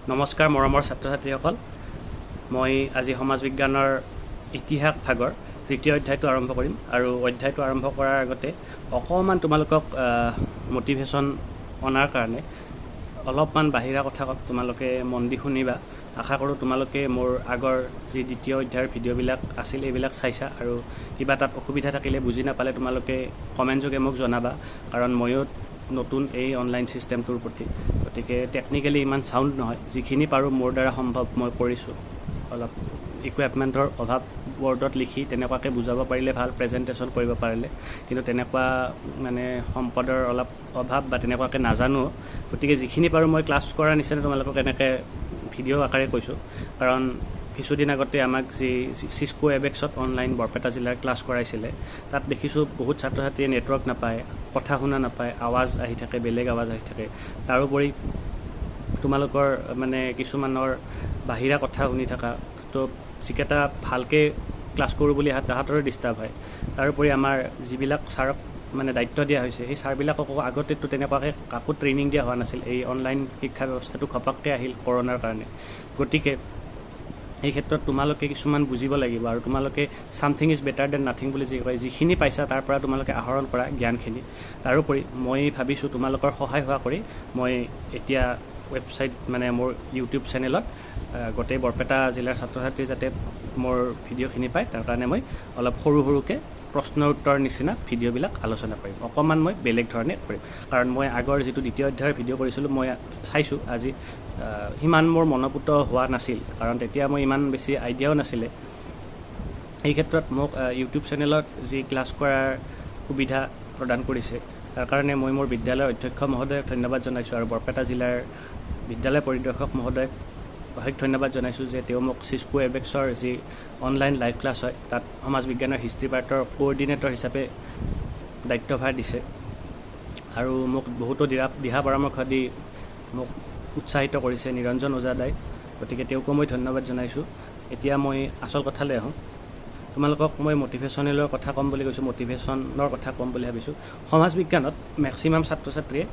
নমস্কাৰ মৰমৰ ছাত্ৰ ছাত্ৰীসকল, মই আজি সমাজ বিজ্ঞানৰ ইতিহাস ভাগৰ তৃতীয় অধ্যায়টো আৰম্ভ কৰিম আৰু অধ্যায়টো আৰম্ভ কৰাৰ আগতে অকণমান তোমালোকক মটিভেশ্যন অনাৰ কাৰণে অলপমান বাহিৰা কথা তোমালোকে মন দি শুনিবা। আশা কৰোঁ তোমালোকে মোৰ আগৰ যি দ্বিতীয় অধ্যায়ৰ ভিডিঅ'বিলাক আছিল এইবিলাক চাইছা আৰু কিবা তাত অসুবিধা থাকিলে বুজি নাপালে তোমালোকে কমেণ্ট যোগে মোক জনাবা, কাৰণ ময়ো নতুন এই অনলাইন ছিষ্টেমটোৰ প্ৰতি। গতিকে টেকনিকেলি ইমান চাউণ্ড নহয়, যিখিনি পাৰোঁ মোৰ দ্বাৰা সম্ভৱ মই কৰিছোঁ। অলপ ইকুইপমেণ্টৰ অভাৱ, বৰ্ডত লিখি তেনেকুৱাকৈ বুজাব পাৰিলে ভাল, প্ৰেজেণ্টেশ্যন কৰিব পাৰিলে, কিন্তু তেনেকুৱা মানে সম্পদৰ অলপ অভাৱ বা তেনেকুৱাকৈ নাজানো। গতিকে যিখিনি পাৰোঁ মই ক্লাছ কৰাৰ নিচিনা তোমালোকক এনেকৈ ভিডিঅ' আকাৰে কৈছোঁ, কাৰণ কিছুদিন আগতে আমাক যি চিস্কো এবেক্সত অনলাইন বৰপেটা জিলাৰ ক্লাছ কৰাইছিলে, তাত দেখিছোঁ বহুত ছাত্ৰ ছাত্ৰীয়ে নেটৱৰ্ক নাপায়, কথা শুনা নাপায়, আৱাজ আহি থাকে, বেলেগ আৱাজ আহি থাকে। তাৰোপৰি তোমালোকৰ মানে কিছুমানৰ বাহিৰা কথা শুনি থকা, তো যিকেইটা ভালকৈ ক্লাছ কৰোঁ বুলি তাহাঁতৰো ডিষ্টাৰ্ব হয়। তাৰোপৰি আমাৰ যিবিলাক ছাৰক মানে দায়িত্ব দিয়া হৈছে, সেই ছাৰবিলাককো আগতেতো তেনেকুৱাকৈ কাকো ট্ৰেইনিং দিয়া হোৱা নাছিল। এই অনলাইন শিক্ষা ব্যৱস্থাটো ঘপককৈ আহিল কৰোণাৰ কাৰণে। গতিকে এই ক্ষেত্ৰত তোমালোকে কিছুমান বুজিব লাগিব আৰু তোমালোকে something is better than nothing বুলি যি কয়, যিখিনি পাইছা তাৰ পৰা তোমালোকে আহৰণ কৰা জ্ঞানখিনি। তাৰোপৰি মই ভাবিছোঁ তোমালোকৰ সহায় হোৱা কৰি মই এতিয়া ৱেবছাইট মানে মোৰ ইউটিউব চেনেলত গোটেই বৰপেটা জিলাৰ ছাত্ৰ ছাত্ৰী যাতে মোৰ ভিডিঅ'খিনি পায়, তাৰ কাৰণে মই অলপ সৰু সৰুকৈ প্ৰশ্ন উত্তৰ নিচিনা ভিডিঅ'বিলাক আলোচনা কৰিম। অকণমান মই বেলেগ ধৰণে কৰিম, কাৰণ মই আগৰ যিটো দ্বিতীয় অধ্যায়ৰ ভিডিঅ' কৰিছিলোঁ মই চাইছোঁ, আজি সিমান মোৰ মনোপুত হোৱা নাছিল, কাৰণ তেতিয়া মই ইমান বেছি আইডিয়াও নাছিলে। এই ক্ষেত্ৰত মোক ইউটিউব চেনেলত যি ক্লাছ কৰাৰ সুবিধা প্ৰদান কৰিছে, তাৰ কাৰণে মই মোৰ বিদ্যালয়ৰ অধ্যক্ষ মহোদয়ক ধন্যবাদ জনাইছোঁ আৰু বৰপেটা জিলাৰ বিদ্যালয় পৰিদৰ্শক মহোদয়ক অশেষ ধন্যবাদ জনাইছোঁ যে তেওঁ মোক চিস্কো এবেক্সৰ যি অনলাইন লাইভ ক্লাছ হয় তাত সমাজ বিজ্ঞানৰ হিষ্ট্ৰী পাৰ্টৰ কোঅৰ্ডিনেটৰ হিচাপে দায়িত্বভাৰ দিছে আৰু মোক বহুতো দিহা পৰামৰ্শ দি মোক উৎসাহিত কৰিছে নিৰঞ্জন ওজাদাই। গতিকে তেওঁকো মই ধন্যবাদ জনাইছোঁ। এতিয়া মই আচল কথালৈ আহোঁ। তোমালোকক মই মটিভেশ্যনেলৰ কথা ক'ম বুলি কৈছোঁ, মটিভেশ্যনৰ কথা ক'ম বুলি ভাবিছোঁ। সমাজ বিজ্ঞানত মেক্সিমাম ছাত্ৰ ছাত্ৰীয়ে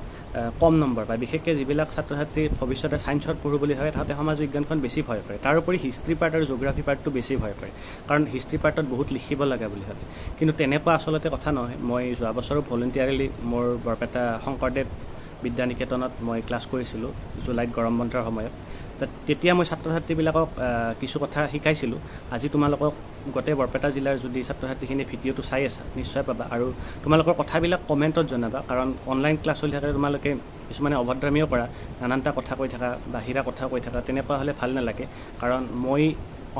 কম নম্বৰ পায়, বিশেষকৈ যিবিলাক ছাত্ৰ ছাত্ৰী ভৱিষ্যতে ছায়েন্সত পঢ়োঁ বুলি ভাবে তাহাঁতে সমাজ বিজ্ঞানখন বেছি ভয় কৰে। তাৰোপৰি হিষ্ট্ৰী পাৰ্ট আৰু জিঅ'গ্ৰাফী পাৰ্টটো বেছি ভয় কৰে, কাৰণ হিষ্ট্ৰী পাৰ্টত বহুত লিখিব লগা বুলি ভাবে। কিন্তু তেনেকুৱা আচলতে কথা নহয়। মই যোৱা বছৰো ভলেণ্টিয়াৰলি মোৰ বৰপেটা শংকৰদেৱ বিদ্যা নিকেতনত মই ক্লাছ কৰিছিলোঁ জুলাইত গৰম বন্ধৰ সময়ত। তেতিয়া মই ছাত্ৰ ছাত্ৰীবিলাকক কিছু কথা শিকাইছিলোঁ। আজি তোমালোকক গোটেই বৰপেটা জিলাৰ যদি ছাত্ৰ ছাত্ৰীখিনি ভিডিঅ'টো চাই আছা নিশ্চয় পাবা, আৰু তোমালোকৰ কথাবিলাক কমেণ্টত জনাবা, কাৰণ অনলাইন ক্লাছ চলি থাকে তোমালোকে কিছুমানে অভদ্ৰামীও কৰা, নানানটা কথা কৈ থাকা, বাহিৰা কথা কৈ থাকা, তেনেকুৱা হ'লে ভাল নালাগে। কাৰণ মই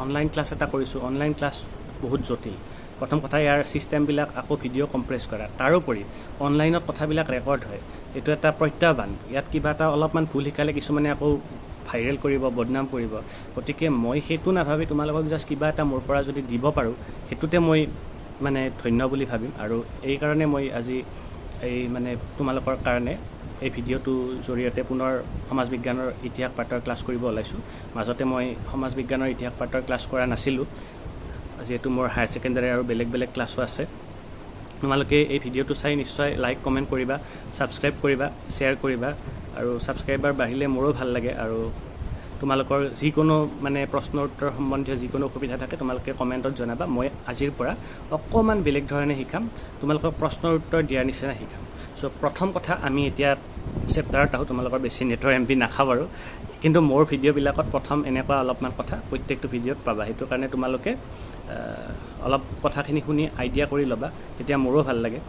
অনলাইন ক্লাছ এটা কৰিছোঁ, অনলাইন ক্লাছ বহুত জটিল। প্ৰথম কথা ইয়াৰ ছিষ্টেমবিলাক আকৌ ভিডিঅ' কম্প্ৰেছ কৰা, তাৰোপৰি অনলাইনত কথাবিলাক ৰেকৰ্ড হয়, এইটো এটা প্ৰত্যাহ্বান। ইয়াত কিবা এটা অলপমান ভুল শিকালে কিছুমানে আকৌ ভাইৰেল কৰিব, বদনাম কৰিব। গতিকে মই সেইটো নাভাবি তোমালোকক জাষ্ট কিবা এটা মোৰ পৰা যদি দিব পাৰোঁ সেইটোতে মই মানে ধন্য বুলি ভাবিম। আৰু এইকাৰণে মই আজি এই মানে তোমালোকৰ কাৰণে এই ভিডিঅ'টোৰ জৰিয়তে পুনৰ সমাজ বিজ্ঞানৰ ইতিহাস পাঠৰ ক্লাছ কৰিব ওলাইছোঁ। মাজতে মই সমাজ বিজ্ঞানৰ ইতিহাস পাঠৰ ক্লাছ কৰা নাছিলোঁ, যিহেতু মোৰ হায়াৰ ছেকেণ্ডেৰী আৰু বেলেগ বেলেগ ক্লাছো আছে। তোমালোকে এই ভিডিঅ'টো চাই নিশ্চয় লাইক কমেণ্ট কৰিবা, ছাবস্ক্ৰাইব কৰিবা, শ্বেয়াৰ কৰিবা, আৰু ছাবস্ক্ৰাইবাৰ বাঢ়িলে মোৰো ভাল লাগে। আৰু তোমালোকৰ যিকোনো মানে প্ৰশ্ন উত্তৰ সম্বন্ধীয় যিকোনো অসুবিধা থাকে তোমালোকে কমেণ্টত জনাবা। মই আজিৰ পৰা অকণমান বেলেগ ধৰণে শিকাম, তোমালোকক প্ৰশ্নৰ উত্তৰ দিয়াৰ নিচিনা শিকাম। চ' প্ৰথম কথা আমি এতিয়া চেপ্টাৰত আহোঁ। তোমালোকৰ বেছি নেটৰ এম বি নাখাওঁ আৰু, কিন্তু মোৰ ভিডিঅ'বিলাকত প্ৰথম এনেকুৱা অলপমান কথা প্ৰত্যেকটো ভিডিঅ'ত পাবা। সেইটো কাৰণে তোমালোকে অলপ কথাখিনি শুনি আইডিয়া কৰি ল'বা, তেতিয়া মোৰো ভাল লাগে।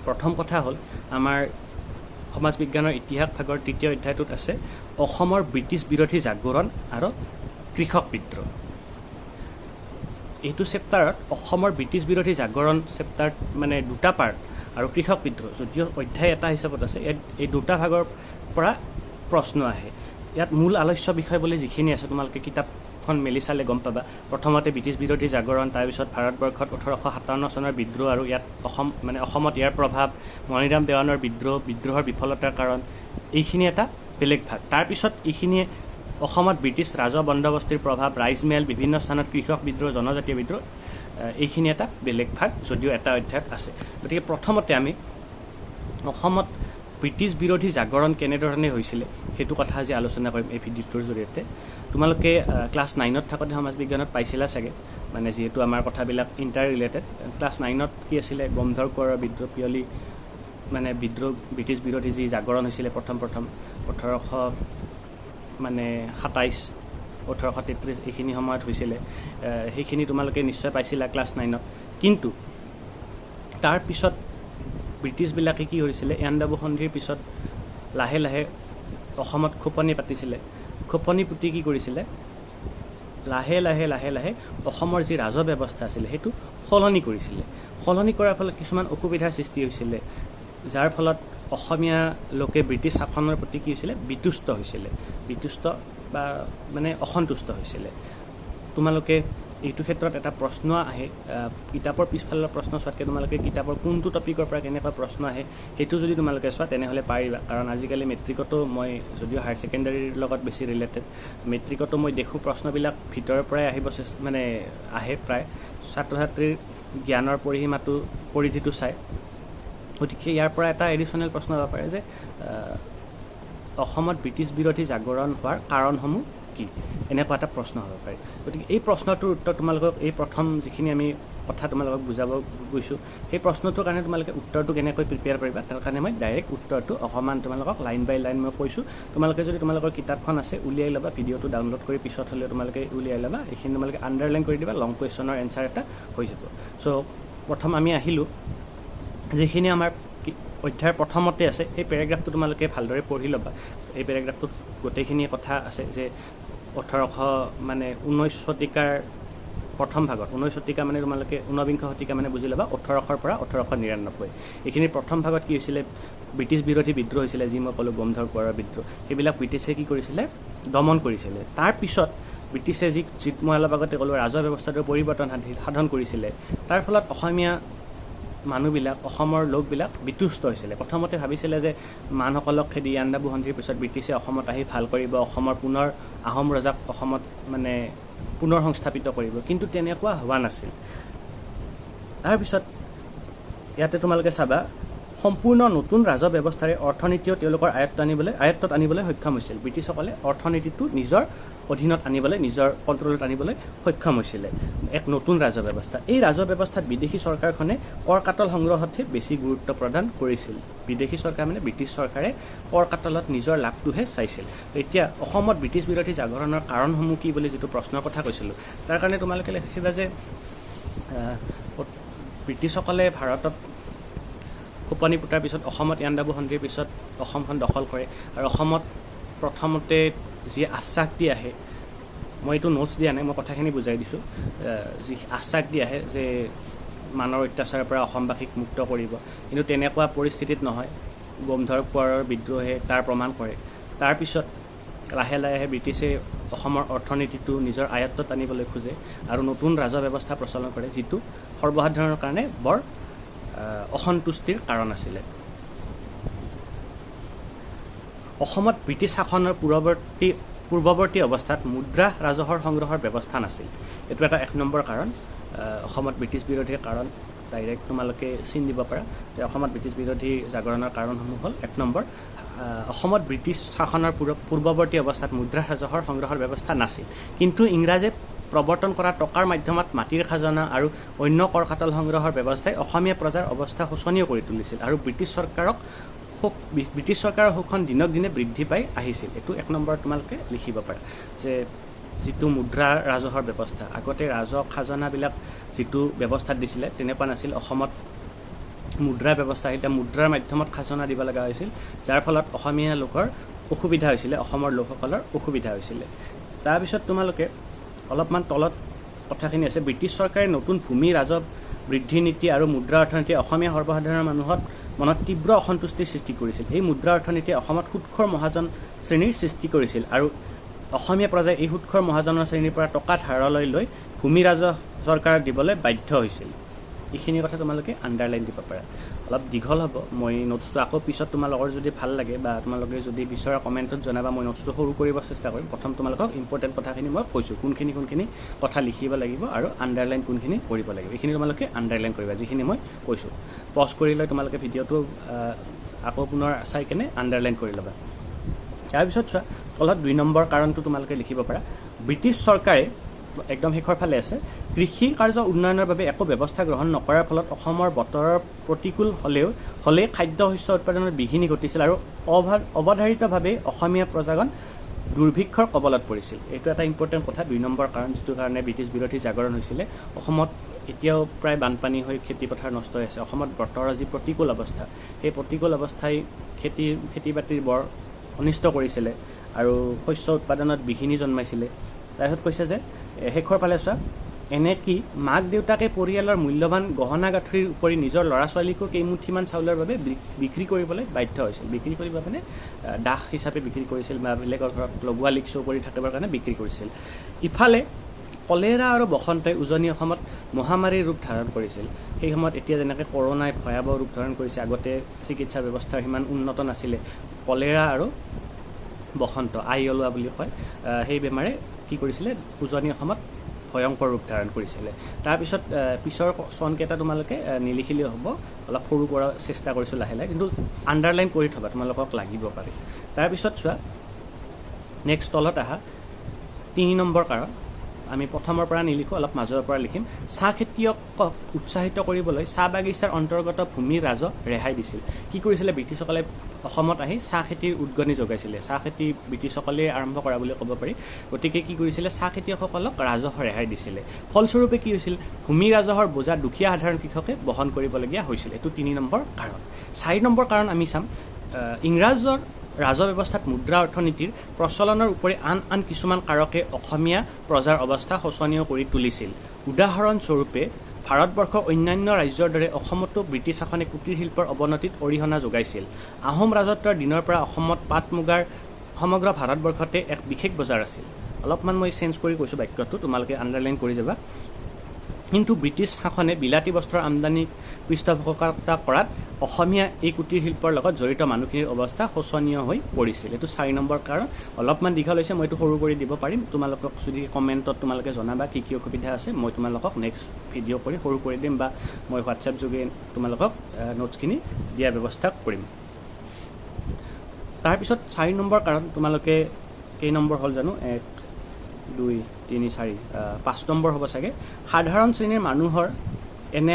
প্ৰথম কথা হ'ল আমাৰ সমাজ বিজ্ঞানৰ ইতিহাস ভাগৰ তৃতীয় অধ্যায়টোত আছে অসমৰ ব্ৰিটিছ বিৰোধী জাগৰণ আৰু কৃষক বিদ্ৰোহ। এইটো চেপ্টাৰত অসমৰ ব্ৰিটিছ বিৰোধী জাগৰণ চেপ্টাৰ মানে দুটা পাৰ্ট, আৰু কৃষক বিদ্ৰোহ যদিও অধ্যায় এটা হিচাপত আছে, এই দুটা ভাগৰ পৰা প্ৰশ্ন আহে। ইয়াত মূল আলোচ্য বিষয় বুলি যিখিনি আছে তোমালোকে কিতাপখন মেলি চালে গম পাবা। প্ৰথমতে ব্ৰিটিছ বিৰোধী জাগৰণ, তাৰপিছত ভাৰতবৰ্ষত 1857 চনৰ বিদ্ৰোহ আৰু ইয়াত অসমত ইয়াৰ প্ৰভাৱ, মণিৰাম দেৱানৰ বিদ্ৰোহৰ বিফলতাৰ কাৰণ, এইখিনি এটা বেলেগ ভাগ। তাৰপিছত এইখিনিয়ে অসমত ব্ৰিটিছ ৰাজ বন্দোবস্তিৰ প্ৰভাৱ, ৰাইজমেল, বিভিন্ন স্থানত কৃষক বিদ্ৰোহ, জনজাতীয় বিদ্ৰোহ, এইখিনি এটা বেলেগ ভাগ যদিও এটা অধ্যায়ত আছে। গতিকে প্ৰথমতে আমি অসমত ব্ৰিটিছ বিৰোধী জাগৰণ কেনেধৰণে হৈছিলে সেইটো কথা আজি আলোচনা কৰিম এই ভিডিঅ'টোৰ জৰিয়তে। তোমালোকে ক্লাছ 9ত থাকোঁতে সমাজ বিজ্ঞানত পাইছিলা চাগে, মানে যিহেতু আমাৰ কথাবিলাক ইণ্টাৰ ৰিলেটেড। ক্লাছ 9ত কি আছিলে, গোমধৰ কোঁৱৰৰ বিদ্ৰোহ পিয়লি মানে বিদ্ৰোহ ব্ৰিটিছ বিৰোধী যি জাগৰণ হৈছিলে প্ৰথম 1827 এইখিনি সময়ত হৈছিলে, সেইখিনি তোমালোকে নিশ্চয় পাইছিলা ক্লাছ 9ত। কিন্তু তাৰপিছত ব্ৰিটিছবিলাকে কি কৰিছিলে, ইয়াণ্ডাবু সন্ধিৰ পিছত লাহে লাহে অসমত খোপনি পাতিছিলে। খোপনি পুতি কি কৰিছিলে, লাহে লাহে অসমৰ যি ৰাজহ ব্যৱস্থা আছিলে সেইটো সলনি কৰিছিলে। সলনি কৰাৰ ফলত কিছুমান অসুবিধাৰ সৃষ্টি হৈছিলে, যাৰ ফলত অসমীয়া লোকে ব্ৰিটিছ শাসনৰ প্ৰতি কি হৈছিলে, বিতুষ্ট বা মানে অসন্তুষ্ট হৈছিলে। তোমালোকে এইটো ক্ষেত্ৰত এটা প্ৰশ্ন আহে, কিতাপৰ পিছফালৰ প্ৰশ্ন চোৱাতকৈ তোমালোকে কিতাপৰ কোনটো টপিকৰ পৰা কেনেকুৱা প্ৰশ্ন আহে সেইটো যদি তোমালোকে চোৱা তেনেহ'লে পাৰিবা। কাৰণ আজিকালি মেট্ৰিকতো মই যদিও হায়াৰ ছেকেণ্ডাৰীৰ লগত বেছি ৰিলেটেড, মেট্ৰিকতো মই দেখোঁ প্ৰশ্নবিলাক ভিতৰৰ পৰাই আহে প্ৰায় ছাত্ৰ ছাত্ৰীৰ জ্ঞানৰ পৰিধিটো চাই। গতিকে ইয়াৰ পৰা এটা এডিশ্যনেল প্ৰশ্ন হ'ব পাৰে যে অসমত ব্ৰিটিছ বিৰোধী জাগৰণ হোৱাৰ কাৰণসমূহ কি, এনেকুৱা এটা প্ৰশ্ন হ'ব পাৰে। গতিকে এই প্ৰশ্নটোৰ উত্তৰ তোমালোকক এই প্ৰথম যিখিনি আমি কথা তোমালোকক বুজাব গৈছোঁ, সেই প্ৰশ্নটোৰ কাৰণে তোমালোকে উত্তৰটো কেনেকৈ প্ৰিপেয়াৰ কৰিবা তাৰ কাৰণে মই ডাইৰেক্ট উত্তৰটো অকণমান তোমালোকক লাইন বাই লাইন মই কৈছোঁ। তোমালোকে যদি তোমালোকৰ কিতাপখন আছে উলিয়াই ল'বা, ভিডিঅ'টো ডাউনলোড কৰি পিছত হ'লেও তোমালোকে উলিয়াই ল'বা। এইখিনি তোমালোকে আণ্ডাৰলাইন কৰি দিবা, লং কুৱেশ্যনৰ এনচাৰ এটা হৈ যাব। চ' প্ৰথম আমি আহিলোঁ যিখিনি আমাৰ অধ্যায়ৰ প্ৰথমতে আছে, সেই পেৰেগ্ৰাফটো তোমালোকে ভালদৰে পঢ়ি ল'বা। এই পেৰেগ্ৰাফটোত গোটেইখিনি কথা আছে যে 19 শতিকাৰ প্ৰথম ভাগত, 19 শতিকা মানে তোমালোকে ঊনবিংশ শতিকা মানে বুজি ল'বা 1800 পৰা 1899। এইখিনিৰ প্ৰথম ভাগত কি হৈছিলে, ব্ৰিটিছ বিৰোধী বিদ্ৰোহ হৈছিলে, যি মই ক'লোঁ গোমধৰ কোঁৱৰৰ বিদ্ৰোহ। সেইবিলাক ব্ৰিটিছে কি কৰিছিলে, দমন কৰিছিলে। তাৰপিছত ব্ৰিটিছে যি মই অলপ আগতে ক'লোঁ ৰাজহ ব্যৱস্থাটোৰ পৰিৱৰ্তন সাধন কৰিছিলে, তাৰ ফলত অসমীয়া মানুহবিলাক, অসমৰ লোকবিলাক বিতুষ্ট হৈছিলে। প্ৰথমতে ভাবিছিলে যে মানসকলক খেদি ইয়াণ্ডাবু সন্ধিৰ পিছত ব্ৰিটিছে অসমত আহি ভাল কৰিব, অসমৰ পুনৰ আহোম ৰজাক অসমত মানে পুনৰ সংস্থাপিত কৰিব, কিন্তু তেনেকুৱা হোৱা নাছিল। তাৰপিছত ইয়াতে তোমালোকে চাবা সম্পূৰ্ণ নতুন ৰাজহ ব্যৱস্থাৰে অৰ্থনীতিও তেওঁলোকৰ আয়ত্তত আনিবলৈ সক্ষম হৈছিল। ব্ৰিটিছসকলে অৰ্থনীতিটো নিজৰ অধীনত আনিবলৈ, নিজৰ কণ্ট্ৰলত আনিবলৈ সক্ষম হৈছিলে এক নতুন ৰাজহ ব্যৱস্থা। এই ৰাজহ ব্যৱস্থাত বিদেশী চৰকাৰখনে কৰ কাটল সংগ্ৰহতহে বেছি গুৰুত্ব প্ৰদান কৰিছিল। বিদেশী চৰকাৰ মানে ব্ৰিটিছ চৰকাৰে কৰ কাটলত নিজৰ লাভটোহে চাইছিল। এতিয়া অসমত ব্ৰিটিছ বিৰোধী জাগৰণৰ কাৰণসমূহ কি বুলি যিটো প্ৰশ্নৰ কথা কৈছিলোঁ, তাৰ কাৰণে তোমালোকে লিখিবা যে ব্ৰিটিছসকলে ভাৰতত খোপনি পুতাৰ পিছত অসমত ইয়াণ্ডাবু সন্ধিৰ পিছত অসমখন দখল কৰে, আৰু অসমত প্ৰথমতে যি আশ্বাস দি আহে, মই এইটো নোটছ দিয়া নাই, মই কথাখিনি বুজাই দিছোঁ, যি আশ্বাস দি আহে যে মানৰ অত্যাচাৰৰ পৰা অসমবাসীক মুক্ত কৰিব, কিন্তু তেনেকুৱা পৰিস্থিতিত নহয়। গোমধৰ কোঁৱৰৰ বিদ্ৰোহে তাৰ প্ৰমাণ কৰে। তাৰপিছত লাহে লাহে ব্ৰিটিছে অসমৰ অৰ্থনীতিটো নিজৰ আয়ত্তত আনিবলৈ খোজে আৰু নতুন ৰাজহ ব্যৱস্থা প্ৰচলন কৰে, যিটো সৰ্বসাধাৰণৰ কাৰণে বৰ অসন্তুষ্টিৰ কাৰণ আছিলে। অসমত ব্ৰিটিছ শাসনৰ পূৰ্বৱৰ্তী অৱস্থাত মুদ্ৰা ৰাজহৰ সংগ্ৰহৰ ব্যৱস্থা নাছিল। এইটো এটা 1 নম্বৰ কাৰণ। অসমত ব্ৰিটিছ বিৰোধীৰ কাৰণ ডাইৰেক্ট তোমালোকে চিন দিব পাৰা যে অসমত ব্ৰিটিছ বিৰোধী জাগৰণৰ কাৰণসমূহ হ'ল 1 নম্বৰ, অসমত ব্ৰিটিছ শাসনৰ পূৰ্বৱৰ্তী অৱস্থাত মুদ্ৰা ৰাজহৰ সংগ্ৰহৰ ব্যৱস্থা নাছিল, কিন্তু ইংৰাজে প্ৰৱৰ্তন কৰা টকাৰ মাধ্যমত মাটিৰ খাজনা আৰু অন্য কৰ কাটল সংগ্ৰহৰ ব্যৱস্থাই অসমীয়া প্ৰজাৰ অৱস্থা শোচনীয় কৰি তুলিছিল, আৰু ব্ৰিটিছ চৰকাৰৰ শোষণ দিনক দিনে বৃদ্ধি পাই আহিছিল। এইটো 1 নম্বৰ তোমালোকে লিখিব পাৰা যে যিটো মুদ্ৰা ৰাজহৰ ব্যৱস্থা, আগতে ৰাজহ খাজনাবিলাক যিটো ব্যৱস্থাত দিছিলে তেনেকুৱা নাছিল। অসমত মুদ্ৰাৰ ব্যৱস্থা, এতিয়া মুদ্ৰাৰ মাধ্যমত খাজনা দিব লগা হৈছিল, যাৰ ফলত অসমীয়া লোকৰ অসুবিধা হৈছিলে, অসমৰ লোকসকলৰ অসুবিধা হৈছিলে। তাৰপিছত তোমালোকে অলপমান তলত কথাখিনি আছে, ব্ৰিটিছ চৰকাৰে নতুন ভূমি ৰাজহ বৃদ্ধি নীতি আৰু মুদ্ৰা অৰ্থনীতিয়ে অসমীয়া সৰ্বসাধাৰণৰ মনত তীব্ৰ অসন্তুষ্টিৰ সৃষ্টি কৰিছিল। এই মুদ্ৰা অৰ্থনীতিয়ে অসমত সুদখোৰ মহাজন শ্ৰেণীৰ সৃষ্টি কৰিছিল, আৰু অসমীয়া প্ৰজাই এই সুদখোৰ মহাজনৰ শ্ৰেণীৰ পৰা টকা ধাৰলৈ লৈ ভূমি ৰাজহ চৰকাৰক দিবলৈ বাধ্য হৈছিল। এইখিনি কথা তোমালোকে আণ্ডাৰলাইন দিব পাৰা। অলপ দীঘল হ'ব, মই নোটছটো আকৌ পিছত তোমালোকৰ যদি ভাল লাগে বা তোমালোকে যদি বিচৰা কমেণ্টত জনাবা, মই নোটছটো সৰু কৰিব চেষ্টা কৰিম। প্ৰথম তোমালোকক ইম্পৰ্টেণ্ট কথাখিনি মই কৈছোঁ, কোনখিনি কথা লিখিব লাগিব আৰু আণ্ডাৰলাইন কোনখিনি কৰিব লাগিব, এইখিনি তোমালোকে আণ্ডাৰলাইন কৰিবা যিখিনি মই কৈছোঁ। পজ কৰি লৈ তোমালোকে ভিডিঅ'টো আকৌ পুনৰ চাই কেনে আণ্ডাৰলাইন কৰি ল'বা। তাৰপিছত চোৱা তলত 2 নম্বৰ কাৰণটো তোমালোকে লিখিব পাৰা। ব্ৰিটিছ চৰকাৰে একদম শেষৰ ফালে আছে, কৃষি কাৰ্য উন্নয়নৰ বাবে একো ব্যৱস্থা গ্ৰহণ নকৰাৰ ফলত অসমৰ বতৰৰ প্ৰতিকূল হ'লেই খাদ্য শস্য উৎপাদনত বিঘিনি ঘটিছিল আৰু অৱধাৰিতভাৱে অসমীয়া প্ৰজাগণ দুৰ্ভিক্ষৰ কবলত পৰিছিল। এইটো এটা ইম্পৰ্টেণ্ট কথা, 2 নম্বৰ কাৰণ, যিটো কাৰণে ব্ৰিটিছ বিৰোধী জাগৰণ হৈছিলে। অসমত এতিয়াও প্ৰায় বানপানী হৈ খেতিপথাৰ নষ্ট হৈ আছে। অসমত বতৰৰ যি প্ৰতিকূল অৱস্থা, সেই প্ৰতিকূল অৱস্থাই খেতি বাতিৰ বৰ অনিষ্ট কৰিছিলে আৰু শস্য উৎপাদনত বিঘিনি জন্মাইছিলে। তাৰপিছত কৈছে যে শেষৰ ফালে চোৱা, এনে কি মাক দেউতাকে পৰিয়ালৰ মূল্যৱান গহনা গাঁঠৰিৰ উপৰি নিজৰ ল'ৰা ছোৱালীকো কেইমুঠিমান চাউলৰ বাবে বিক্ৰী কৰিবলৈ বাধ্য হৈছিল। বিক্ৰী কৰিব মানে দাস হিচাপে বিক্ৰী কৰিছিল বা বেলেগৰ ঘৰত লগোৱা লিক চৌ কৰি থাকিবৰ কাৰণে বিক্ৰী কৰিছিল। ইফালে কলেৰা আৰু বসন্তই উজনি অসমত মহামাৰীৰ ৰূপ ধাৰণ কৰিছিল। সেই সময়ত এতিয়া যেনেকৈ কৰোণাই ভয়াৱহ ৰূপ ধাৰণ কৰিছে, আগতে চিকিৎসা ব্যৱস্থা সিমান উন্নত নাছিলে। কলেৰা আৰু বসন্ত, আই ওলোৱা বুলি কয়, সেই বেমাৰে কি কৰিছিলে, উজনি অসমত ভয়ংকৰ ৰূপ ধাৰণ কৰিছিলে। তাৰপিছত পিছৰ চনকেইটা তোমালোকে নিলিখিলেও হ'ব, অলপ সৰু কৰা চেষ্টা কৰিছোঁ লাহে লাহে, কিন্তু আণ্ডাৰলাইন কৰি থ'বা, তোমালোকক লাগিব পাৰে। তাৰপিছত চোৱা নেক্সট তলত আহা 3 নম্বৰ কাৰণ। আমি প্ৰথমৰ পৰা নিলিখোঁ, অলপ মাজৰ পৰা লিখিম। চাহ খেতিয়কক উৎসাহিত কৰিবলৈ চাহ বাগিচাৰ অন্তৰ্গত ভূমি ৰাজহ ৰেহাই দিছিল। কি কৰিছিলে ব্ৰিটিছসকলে অসমত আহি চাহ খেতিৰ উদগনি যোগাইছিলে। চাহ খেতি ব্ৰিটিছসকলে আৰম্ভ কৰা বুলি ক'ব পাৰি। গতিকে কি কৰিছিলে, চাহ খেতিয়কসকলক ৰাজহ ৰেহাই দিছিলে। ফলস্বৰূপে কি হৈছিল, ভূমি ৰাজহৰ বোজা দুখীয়া সাধাৰণ কৃষকে বহন কৰিবলগীয়া হৈছিল। এইটো 3 নম্বৰ কাৰণ। 4 নম্বৰ কাৰণ আমি চাম, ইংৰাজৰ ৰাজহ ব্যৱস্থাত মুদ্ৰা অৰ্থনীতিৰ প্ৰচলনৰ উপৰি আন কিছুমান কাৰকে অসমীয়া প্ৰজাৰ অৱস্থা শোচনীয় কৰি তুলিছিল। উদাহৰণস্বৰূপে ভাৰতবৰ্ষৰ অন্যান্য ৰাজ্যৰ দৰে অসমতো ব্ৰিটিছ শাসনে কুটিৰ শিল্পৰ অৱনতিত অৰিহণা যোগাইছিল। আহোম ৰাজত্বৰ দিনৰ পৰা অসমত পাট মুগাৰ সমগ্ৰ ভাৰতবৰ্ষতে এক বিশেষ বজাৰ আছিল। অলপমান মই চেঞ্জ কৰি কৈছোঁ বাক্যটো, তোমালোকে আণ্ডাৰলাইন কৰি যাবা। কিন্তু ব্ৰিটিছ শাসনে বিলাতী বস্ত্ৰৰ আমদানি পৃষ্ঠপোষকতা কৰাত অসমীয়া এই কুটিৰ শিল্পৰ লগত জড়িত মানুহখিনিৰ অৱস্থা শোচনীয় হৈ পৰিছিল। এইটো 4 নম্বৰ কাৰণ। অলপমান দীঘল হৈছে, মই এইটো সৰু কৰি দিব পাৰিম। তোমালোকক যদি কমেণ্টত তোমালোকে জনাবা কি কি অসুবিধা আছে, মই তোমালোকক নেক্সট ভিডিঅ' কৰি সৰু কৰি দিম, বা মই হোৱাটছএপ যোগে তোমালোকক নোটছখিনি দিয়াৰ ব্যৱস্থা কৰিম। তাৰপিছত 4 নম্বৰ কাৰণ, তোমালোকে কেই নম্বৰ হ'ল জানো, 1 2 3 4 5 নম্বৰ হ'ব চাগে। সাধাৰণ শ্ৰেণীৰ মানুহৰ এনে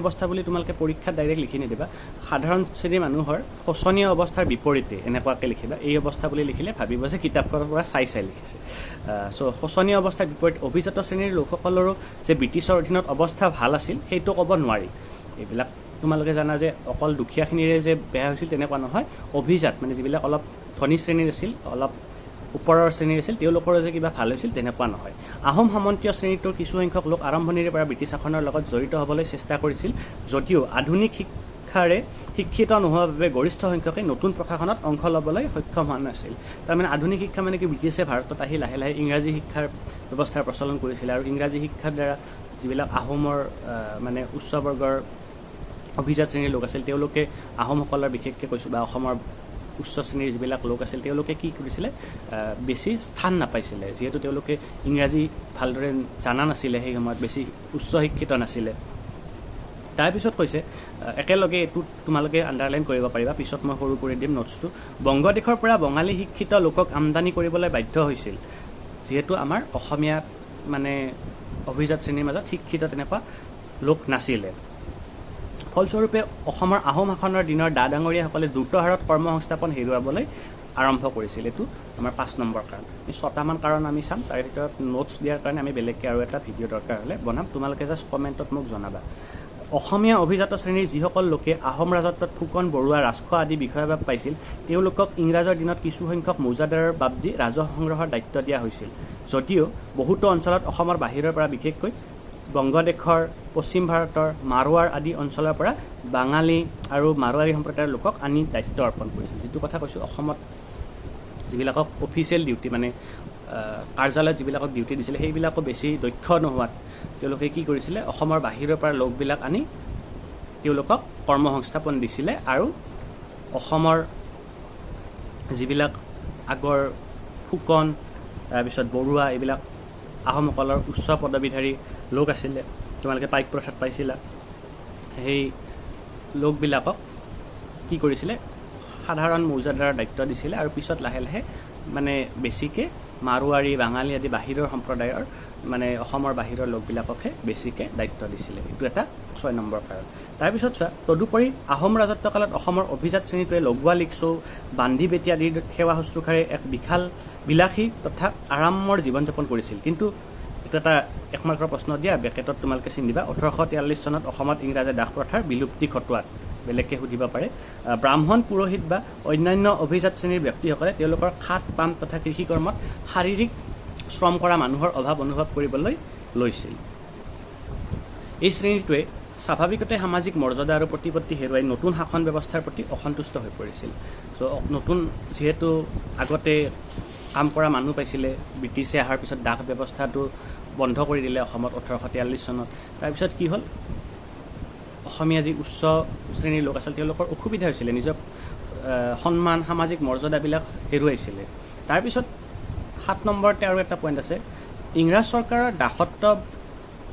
অৱস্থা বুলি তোমালোকে পৰীক্ষাত ডাইৰেক্ট লিখি নিদিবা। সাধাৰণ শ্ৰেণীৰ মানুহৰ শোচনীয় অৱস্থাৰ বিপৰীতে এনেকুৱাকৈ লিখিবা। এই অৱস্থা বুলি লিখিলে ভাবিব যে কিতাপখনৰ পৰা চাই লিখিছে। শোচনীয় অৱস্থাৰ বিপৰীতে অভিজাত শ্ৰেণীৰ লোকসকলৰো যে ব্ৰিটিছৰ অধীনত অৱস্থা ভাল আছিল সেইটো ক'ব নোৱাৰি। এইবিলাক তোমালোকে জানা যে অকল দুখীয়াখিনিৰে যে বেয়া হৈছিল তেনেকুৱা নহয়। অভিজাত মানে যিবিলাক অলপ ধনী শ্ৰেণীৰ আছিল, অলপ ওপৰৰ শ্ৰেণীৰ আছিল, তেওঁলোকৰো যে কিবা ভাল হৈছিল তেনেকুৱা নহয়। আহোম সামন্তীয় শ্ৰেণীটোৰ কিছুসংখ্যক লোক আৰম্ভণিৰে পৰা ব্ৰিটিছ শাসনৰ লগত জড়িত হ'বলৈ চেষ্টা কৰিছিল, যদিও আধুনিক শিক্ষাৰে শিক্ষিত নোহোৱাৰ বাবে গৰিষ্ঠ সংখ্যকে নতুন প্ৰশাসনত অংশ ল'বলৈ সক্ষম হোৱা নাছিল। তাৰমানে আধুনিক শিক্ষা মানে কি, ব্ৰিটিছে ভাৰতত আহি লাহে লাহে ইংৰাজী শিক্ষাৰ ব্যৱস্থাৰ প্ৰচলন কৰিছিলে, আৰু ইংৰাজী শিক্ষাৰ দ্বাৰা যিবিলাক আহোমৰ মানে উচ্চ বৰ্গৰ অভিজাত শ্ৰেণীৰ লোক আছিল, তেওঁলোকে আহোমসকলৰ বিশেষকৈ কৈছোঁ বা অসমৰ উচ্চ শ্ৰেণীৰ যিবিলাক লোক আছিল, তেওঁলোকে কি কৰিছিলে, বেছি স্থান নাপাইছিলে, যিহেতু তেওঁলোকে ইংৰাজী ভালদৰে জানা নাছিলে, সেই সময়ত বেছি উচ্চ শিক্ষিত নাছিলে। তাৰপিছত কৈছে, একেলগে এইটো তোমালোকে আণ্ডাৰলাইন কৰিব পাৰিবা, পিছত মই সৰু কৰি দিম নোটছটো। বংগদেশৰ পৰা বঙালী শিক্ষিত লোকক আমদানি কৰিবলৈ বাধ্য হৈছিল, যিহেতু আমাৰ অসমীয়া মানে অভিজাত শ্ৰেণীৰ মাজত শিক্ষিত তেনেকুৱা লোক নাছিলে। ফলস্বৰূপে অসমৰ আহোম শাসনৰ দিনৰ ডা ডাঙৰীয়াসকলে দ্ৰুত হাৰত কৰ্মসংস্থাপন হেৰুৱাবলৈ আৰম্ভ কৰিছিল। এইটো আমাৰ 5 নম্বৰ কাৰণ। 6টামান কাৰণ আমি চাম, তাৰে ভিতৰত নোটছ দিয়াৰ কাৰণে আমি বেলেগকৈ আৰু এটা ভিডিঅ' দৰকাৰ হ'লে বনাম, তোমালোকে জাষ্ট কমেণ্টত মোক জনাবা। অসমীয়া অভিজাত শ্ৰেণীৰ যিসকল লোকে আহোম ৰাজত্বত ফুকন, বৰুৱা, ৰাজখোৱা আদি বিষয়ভাগ পাইছিল, তেওঁলোকক ইংৰাজৰ দিনত কিছুসংখ্যক মৌজাদাৰৰ বাদ দি ৰাজহ সংগ্ৰহৰ দায়িত্ব দিয়া হৈছিল। যদিও বহুতো অঞ্চলত অসমৰ বাহিৰৰ পৰা, বিশেষকৈ বংগদেশৰ, পশ্চিম ভাৰতৰ, মাৰোৱাৰ আদি অঞ্চলৰ পৰা বাঙালী আৰু মাৰোৱাৰী সম্প্ৰদায়ৰ লোকক আনি দায়িত্ব অৰ্পণ কৰিছিল। যিটো কথা কৈছোঁ, অসমত যিবিলাকক অফিচিয়েল ডিউটি মানে কাৰ্যালয়ত যিবিলাকক ডিউটি দিছিলে, সেইবিলাকো বেছি দক্ষ নোহোৱাত তেওঁলোকে কি কৰিছিলে, অসমৰ বাহিৰৰ পৰা লোকবিলাক আনি তেওঁলোকক কৰ্মসংস্থাপন দিছিলে, আৰু অসমৰ যিবিলাক আগৰ ফুকন, তাৰপিছত বৰুৱা, এইবিলাক আহোমসকলৰ উচ্চ পদবীধাৰী লোক আছিলে, তোমালোকে পাইক প্ৰথাত পাইছিলা, সেই লোকবিলাকক কি কৰিছিলে সাধাৰণ মৌজাদাৰৰ দায়িত্ব দিছিলে আৰু পিছত লাহে লাহে মানে বেছিকৈ মাৰোৱাৰী বাঙালী আদি বাহিৰৰ সম্প্ৰদায়ৰ মানে অসমৰ বাহিৰৰ লোকবিলাককহে বেছিকৈ দায়িত্ব দিছিলে। এইটো এটা 6 নম্বৰ কাৰণ। তাৰপিছত চোৱা, তদুপৰি আহোম ৰাজত্বকালত অসমৰ অভিজাত শ্ৰেণীটোৱে লগোৱা লিকচৌ বান্ধি বেটী আদিৰ সেৱা শুশ্ৰূষাৰে এক বিলাসী তথা আৰামৰ জীৱন যাপন কৰিছিল। কিন্তু এইটো এটা 1 মাৰ্কৰ প্ৰশ্ন দিয়া, বেকেটত তোমালোকে চিন দিবা। 1843 চনত অসমত ইংৰাজে দাস প্ৰথাৰ বিলুপ্তি ঘটোৱাত বেলেগকৈ সুধিব পাৰে। ব্ৰাহ্মণ পুৰোহিত বা অন্যান্য অভিজাত শ্ৰেণীৰ ব্যক্তিসকলে তেওঁলোকৰ খাট পাম তথা কৃষি কৰ্মত শাৰীৰিক শ্ৰম কৰা মানুহৰ অভাৱ অনুভৱ কৰিবলৈ লৈছিল। এই শ্ৰেণীটোৱে স্বাভাৱিকতে সামাজিক মৰ্যাদা আৰু প্ৰতিপত্তি হেৰুৱাই নতুন শাসন ব্যৱস্থাৰ প্ৰতি অসন্তুষ্ট হৈ পৰিছিল। নতুন যিহেতু আগতে কাম কৰা মানুহ পাইছিলে, ব্ৰিটিছে অহাৰ পিছত দাস ব্যৱস্থাটো বন্ধ কৰি দিলে অসমত 1843 চনত। তাৰপিছত কি হ'ল, অসমীয়া যি উচ্চ শ্ৰেণীৰ লোক আছিল তেওঁলোকৰ অসুবিধা হৈছিলে, নিজৰ সন্মান সামাজিক মৰ্যাদাবিলাক হেৰুৱাইছিলে। তাৰপিছত 7 নম্বৰতে আৰু এটা পইণ্ট আছে, ইংৰাজ চৰকাৰৰ দাসত্ব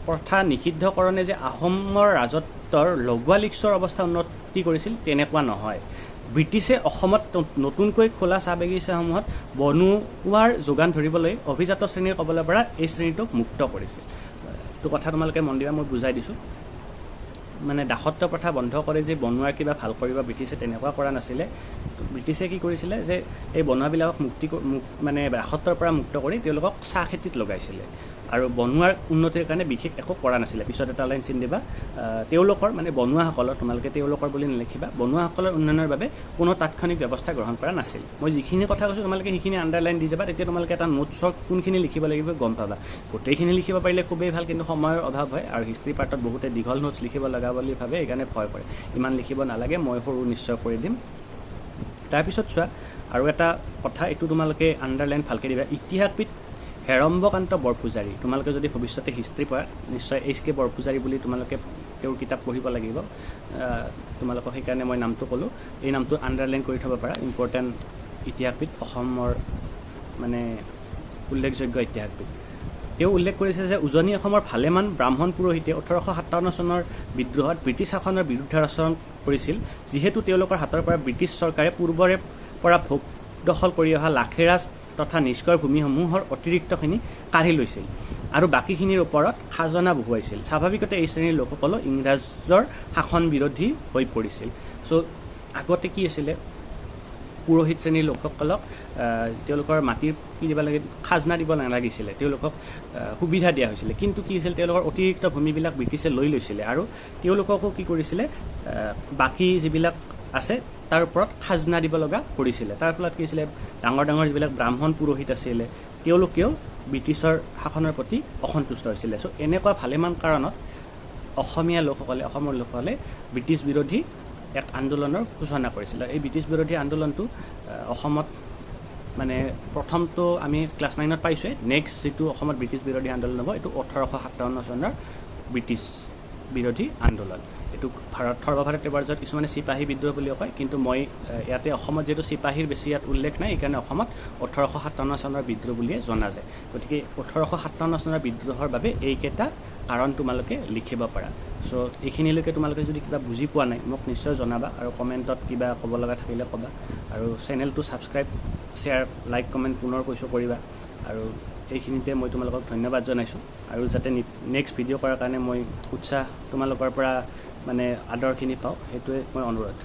প্ৰথা নিষিদ্ধকৰণে যে আহোমৰ ৰাজত্বৰ লগোৱা লিকচৌৰ অৱস্থা উন্নতি কৰিছিল তেনেকুৱা নহয়। ব্ৰিটিছে অসমত নতুনকৈ খোলা চাহ বাগিচাসমূহত বনোৱাৰ যোগান ধৰিবলৈ অভিজাত শ্ৰেণীৰ কবলৰ পৰা এই শ্ৰেণীটোক মুক্ত কৰিছিল। এইটো কথা তোমালোকে মন দিবা, মই বুজাই দিছোঁ। মানে দাসত্ব প্ৰথা বন্ধ কৰে যে বনোৱাৰ কিবা ভাল কৰিব ব্ৰিটিছে তেনেকুৱা কৰা নাছিলে। ব্ৰিটিছে কি কৰিছিলে যে এই বনোৱাবিলাকক মানে দাসত্বৰ পৰা মুক্ত কৰি তেওঁলোকক চাহ খেতিত লগাইছিলে আৰু বনোৱাৰ উন্নতিৰ কাৰণে বিশেষ একো কৰা নাছিলে। পিছত এটা লাইন চিন দিবা, তেওঁলোকৰ মানে বনোৱাসকলৰ, তোমালোকে তেওঁলোকৰ বুলি নিলিখিবা, বনোৱাসকলৰ উন্নয়নৰ বাবে কোনো তাৎক্ষণিক ব্যৱস্থা গ্ৰহণ কৰা নাছিল। মই যিখিনি কথা কৈছোঁ তোমালোকে সেইখিনি আণ্ডাৰলাইন দি যাবা, তেতিয়া তোমালোকে এটা নোটছৰ কোনখিনি লিখিব লাগিব গম পাবা। গোটেইখিনি লিখিব পাৰিলে খুবেই ভাল, কিন্তু সময়ৰ অভাৱ হয় আৰু হিষ্ট্ৰী পাৰ্টত বহুতে দীঘল নোটছ লিখিব লগা বুলি ভাবে, সেইকাৰণে ভয় কৰে। ইমান লিখিব নালাগে, মই সৰু নিশ্চয় কৰি দিম। তাৰপিছত চোৱা আৰু এটা কথা, এইটো তোমালোকে আণ্ডাৰলাইন ভালকৈ দিবা, ইতিহাসবিদ হেৰম্বকান্ত বৰপূজাৰী। তোমালোকে যদি ভৱিষ্যতে হিষ্ট্ৰী পঢ়া নিশ্চয় HK বৰপূজাৰী বুলি তোমালোকে তেওঁৰ কিতাপ পঢ়িব লাগিব। তোমালোকক সেইকাৰণে মই নামটো ক'লোঁ, এই নামটো আণ্ডাৰলাইন কৰি থ'ব পাৰা। ইম্পৰ্টেণ্ট ইতিহাসবিদ, অসমৰ মানে উল্লেখযোগ্য ইতিহাসবিদ। তেওঁ উল্লেখ কৰিছে যে উজনি অসমৰ ভালেমান ব্ৰাহ্মণ পুৰোহিতে 1857 চনৰ বিদ্ৰোহত ব্ৰিটিছ শাসনৰ বিৰুদ্ধাচৰণ কৰিছিল। যিহেতু তেওঁলোকৰ হাতৰ পৰা ব্ৰিটিছ চৰকাৰে পূৰ্বৰে পৰা ভোগ দখল কৰি অহা লাখেৰাজ তথা নিষ্কৰ ভূমিসমূহৰ অতিৰিক্তখিনি কাঢ়ি লৈছিল আৰু বাকীখিনিৰ ওপৰত খাজনা বহুৱাইছিল। স্বাভাৱিকতে এই শ্ৰেণীৰ লোকসকলো ইংৰাজৰ শাসন বিৰোধী হৈ পৰিছিল। আগতে কি আছিলে, পুৰোহিত শ্ৰেণীৰ লোকসকলক তেওঁলোকৰ মাটিৰ কি দিব লাগে, খাজনা দিব নালাগিছিলে, তেওঁলোকক সুবিধা দিয়া হৈছিলে। কিন্তু কি হৈছিল, তেওঁলোকৰ অতিৰিক্ত ভূমিবিলাক ব্ৰিটিছে লৈ লৈছিলে আৰু তেওঁলোককো কি কৰিছিলে, বাকী যিবিলাক আছে তাৰ ওপৰত খাজনা দিব লগা কৰিছিলে। তাৰ ফলত কি হৈছিলে, ডাঙৰ ডাঙৰ যিবিলাক ব্ৰাহ্মণ পুৰোহিত আছিলে তেওঁলোকেও ব্ৰিটিছৰ শাসনৰ প্ৰতি অসন্তুষ্ট হৈছিলে। এনেকুৱা ভালেমান কাৰণত অসমীয়া লোকসকলে, অসমৰ লোকসকলে ব্ৰিটিছ বিৰোধী এক আন্দোলনৰ সূচনা কৰিছিল। এই ব্ৰিটিছ বিৰোধী আন্দোলনটো অসমত মানে প্ৰথমটো আমি ক্লাছ 9ত পাইছোঁৱে। নেক্সট যিটো অসমত ব্ৰিটিছ বিৰোধী আন্দোলন হ'ব, এইটো 1857 চনৰ ব্ৰিটিছ বিৰোধী আন্দোলন। এইটো সৰ্বভাৰতীয় পৰ্যায়ত কিছুমানে চিপাহী বিদ্ৰোহ বুলিও কয়, কিন্তু মই ইয়াতে অসমত যিহেতু চিপাহীৰ বেছি ইয়াত উল্লেখ নাই, সেইকাৰণে অসমত 1857 চনৰ বিদ্ৰোহ বুলিয়ে জনা যায়। গতিকে 1857 চনৰ বিদ্ৰোহৰ বাবে এইকেইটা কাৰণ তোমালোকে লিখিব পাৰা। এইখিনিলৈকে তোমালোকে যদি কিবা বুজি পোৱা নাই মোক নিশ্চয় জনাবা আৰু কমেণ্টত কিবা ক'ব লগা থাকিলে ক'বা। আৰু চেনেলটো ছাবস্ক্ৰাইব, শ্বেয়াৰ, লাইক, কমেণ্ট পুনৰ কৈছোঁ কৰিবা। আৰু এইখিনিতে মই তোমালোকক ধন্যবাদ জনাইছোঁ আৰু যাতে নেক্সট ভিডিঅ' কৰাৰ কাৰণে মই উৎসাহ তোমালোকৰ পৰা মানে আদৰখিনি পাওঁ, সেইটোৱে মই অনুৰোধ।